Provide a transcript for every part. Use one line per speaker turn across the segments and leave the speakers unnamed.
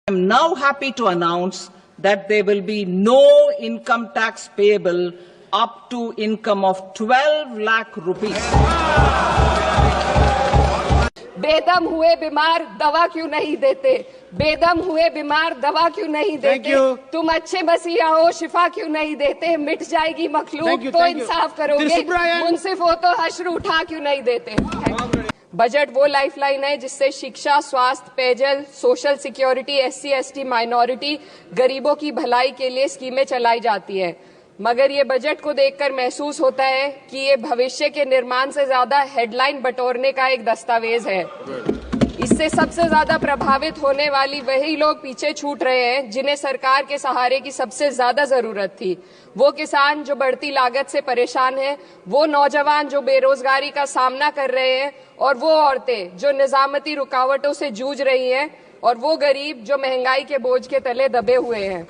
I'm now happy to announce that there will be no income tax payable up to income of 12 lakh rupees.
बेदम हुए बीमार दवा क्यों नहीं देते? बेदम हुए बीमार दवा क्यों नहीं देते? तुम अच्छे मसीहा हो, शिफा क्यों नहीं देते? मिट जाएगी मखलूक तो इंसाफ करोगे, मुंसिफ हो तो हश्र उठा क्यों नहीं देते? बजट वो लाइफलाइन है जिससे शिक्षा, स्वास्थ्य, पेयजल, social security, SC ST minority, गरीबों की भलाई के लिए स्कीमें चलाई जाती है। मगर ये बजट को देखकर महसूस होता है कि ये भविष्य के निर्माण से ज्यादा हेडलाइन बटोरने का एक दस्तावेज है। इससे सबसे ज्यादा प्रभावित होने वाली वही लोग पीछे छूट रहे हैं जिन्हें सरकार के सहारे की सबसे ज्यादा जरूरत थी। वो किसान जो बढ़ती लागत से परेशान हैं, वो नौजवान जो बेरोजगारी का सामना कर रहे हैं, और वो औरतें जो निजामती रुकावटों से जूझ रही हैं, और वो गरीब जो महंगाई के बोझ के तले दबे हुए हैं।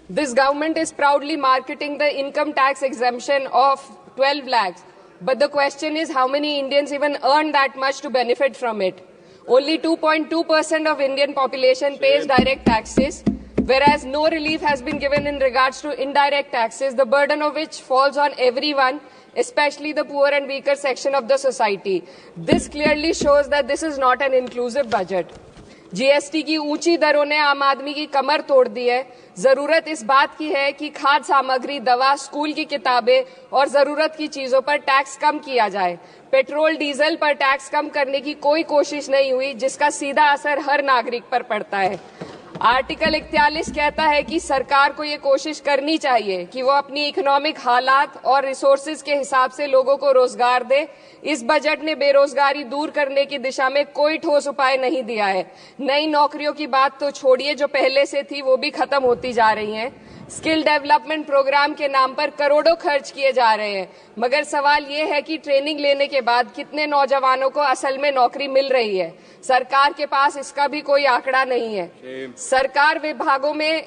This government is proudly marketing the income tax exemption of 12 lakhs. But the question is, how many Indians even earn that much to benefit from it? Only 2.2% of Indian population pays direct taxes, whereas no relief has been given in regards to indirect taxes, the burden of which falls on everyone, especially the poor and weaker section of the society. This clearly shows that this is not an inclusive budget. GST की ऊंची दरों ने आम आदमी की कमर तोड़ दी है। जरूरत इस बात की है कि खाद्य सामग्री, दवा, स्कूल की किताबें और जरूरत की चीजों पर टैक्स कम किया जाए। पेट्रोल, डीजल पर टैक्स कम करने की कोई कोशिश नहीं हुई, जिसका सीधा असर हर नागरिक पर पड़ता है। आर्टिकल 41 कहता है कि सरकार को ये कोशिश करनी चाहिए कि वो अपनी इकोनॉमिक हालात और रिसोर्सेज के हिसाब से लोगों को रोजगार दे। इस बजट ने बेरोजगारी दूर करने की दिशा में कोई ठोस उपाय नहीं दिया है। नई नौकरियों की बात तो छोड़िए, जो पहले से थी वो भी खत्म होती जा रही हैं। स्किल डेवलपमेंट प्रोग्राम के नाम पर करोड़ों खर्च किए जा रहे हैं, मगर सवाल ये है कि ट्रेनिंग लेने के बाद कितने नौजवानों को असल में नौकरी मिल रही है। सरकार के पास इसका भी कोई आंकड़ा नहीं है। सरकारी विभागों में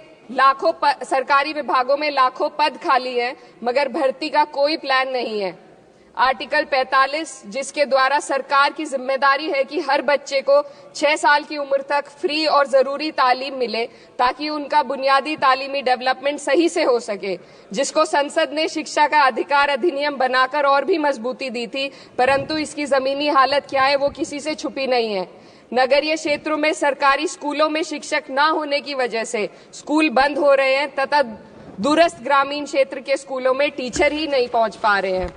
लाखों पद खाली हैं, मगर भर्ती का कोई प्लान नहीं है। आर्टिकल 45, जिसके द्वारा सरकार की जिम्मेदारी है कि हर बच्चे को 6 साल की उम्र तक फ्री और जरूरी तालीम मिले ताकि उनका बुनियादी तालीमी डेवलपमेंट सही से हो सके, जिसको संसद ने शिक्षा का अधिकार अधिनियम बनाकर और भी मजबूती दी थी, परंतु इसकी जमीनी हालत क्या है वो किसी से छुपी नहीं है। नगरीय क्षेत्रों में सरकारी स्कूलों में शिक्षक न होने की वजह से स्कूल बंद हो रहे हैं तथा दूरस्थ ग्रामीण क्षेत्र के स्कूलों में टीचर ही नहीं पहुंच पा रहे हैं।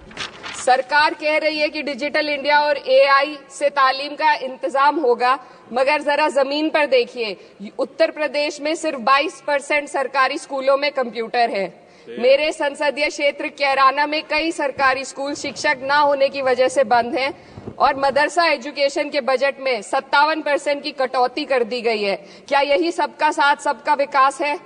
सरकार कह रही है कि डिजिटल इंडिया और AI से तालीम का इंतजाम होगा, मगर जरा जमीन पर देखिए, उत्तर प्रदेश में सिर्फ 22% सरकारी स्कूलों में कंप्यूटर है। मेरे संसदीय क्षेत्र कैराना में कई सरकारी स्कूल शिक्षक न होने की वजह से बंद हैं और मदरसा एजुकेशन के बजट में 57% की कटौती कर दी गई है। क्या यही सबका साथ सबका विकास है?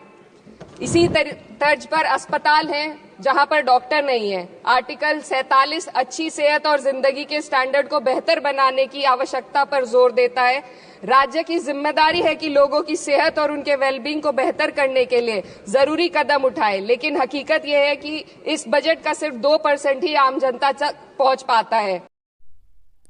इसी तर्ज पर अस्पताल हैं जहां पर डॉक्टर नहीं है। आर्टिकल 47 अच्छी सेहत और जिंदगी के स्टैंडर्ड को बेहतर बनाने की आवश्यकता पर जोर देता है। राज्य की जिम्मेदारी है कि लोगों की सेहत और उनके वेलबींग को बेहतर करने के लिए जरूरी कदम उठाए, लेकिन हकीकत यह है कि इस बजट का सिर्फ 2% ही आम जनता तक पहुंच पाता है।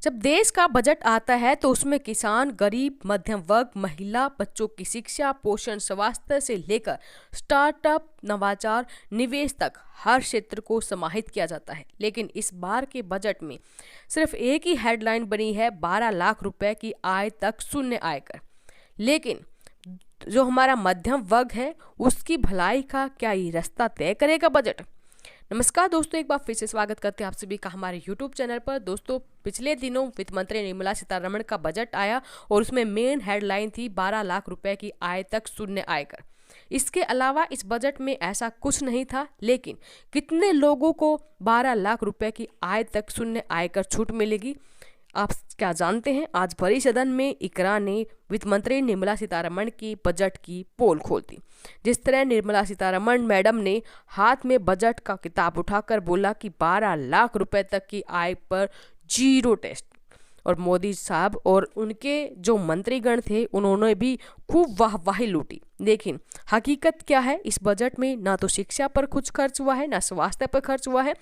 जब देश का बजट आता है तो उसमें किसान, गरीब, मध्यम वर्ग, महिला, बच्चों की शिक्षा, पोषण, स्वास्थ्य से लेकर स्टार्टअप, नवाचार, निवेश तक हर क्षेत्र को समाहित किया जाता है। लेकिन इस बार के बजट में सिर्फ एक ही हेडलाइन बनी है, 12 लाख रुपए की आय तक शून्य आयकर। लेकिन जो हमारा मध्यम वर्ग है उसकी भलाई का क्या ये रास्ता तय करेगा बजट? नमस्कार दोस्तों, एक बार फिर से स्वागत करते हैं आप सभी का हमारे YouTube चैनल पर। दोस्तों, पिछले दिनों वित्त मंत्री निर्मला सीतारमण का बजट आया और उसमें मेन हेडलाइन थी 12 लाख रुपए की आय तक शून्य आयकर। इसके अलावा इस बजट में ऐसा कुछ नहीं था, लेकिन कितने लोगों को 12 लाख रुपए की आय तक शून्य आयकर छूट मिलेगी, आप क्या जानते हैं? आज बड़ी सदन में इकरा ने वित्त मंत्री निर्मला सीतारमण की बजट की पोल खोल दी। जिस तरह निर्मला सीतारमण मैडम ने हाथ में बजट का किताब उठाकर बोला कि 12 लाख रुपए तक की आय पर 0 टैक्स, और मोदी साहब और उनके जो मंत्रीगण थे उन्होंने भी खूब वाहवाही लूटी। लेकिन हकीकत क्या है? इस बजट में ना तो शिक्षा पर कुछ खर्च हुआ है, ना स्वास्थ्य पर खर्च हुआ है।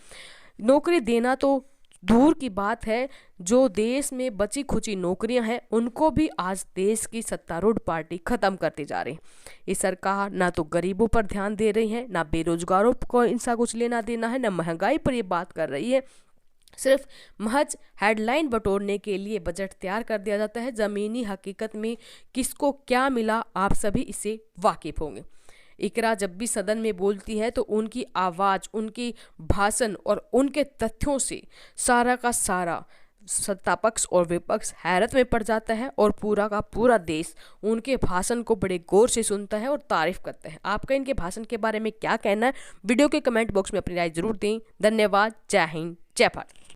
नौकरी देना तो दूर की बात है, जो देश में बची खुची नौकरियां हैं उनको भी आज देश की सत्तारूढ़ पार्टी खत्म करती जा रही है। ये सरकार ना तो गरीबों पर ध्यान दे रही है, ना बेरोजगारों को इनसा कुछ लेना देना है, ना महंगाई पर ये बात कर रही है। सिर्फ महज हेडलाइन बटोरने के लिए बजट तैयार कर दिया जाता है। ज़मीनी हकीकत में किसको क्या मिला, आप सभी इससे वाकिफ होंगे। इकरा जब भी सदन में बोलती है तो उनकी आवाज़, उनकी भाषण और उनके तथ्यों से सारा का सारा सत्ता पक्ष और विपक्ष हैरत में पड़ जाता है और पूरा का पूरा देश उनके भाषण को बड़े गौर से सुनता है और तारीफ करता है। आपका इनके भाषण के बारे में क्या कहना है, वीडियो के कमेंट बॉक्स में अपनी राय जरूर दें। धन्यवाद। जय हिंद, जय भारत।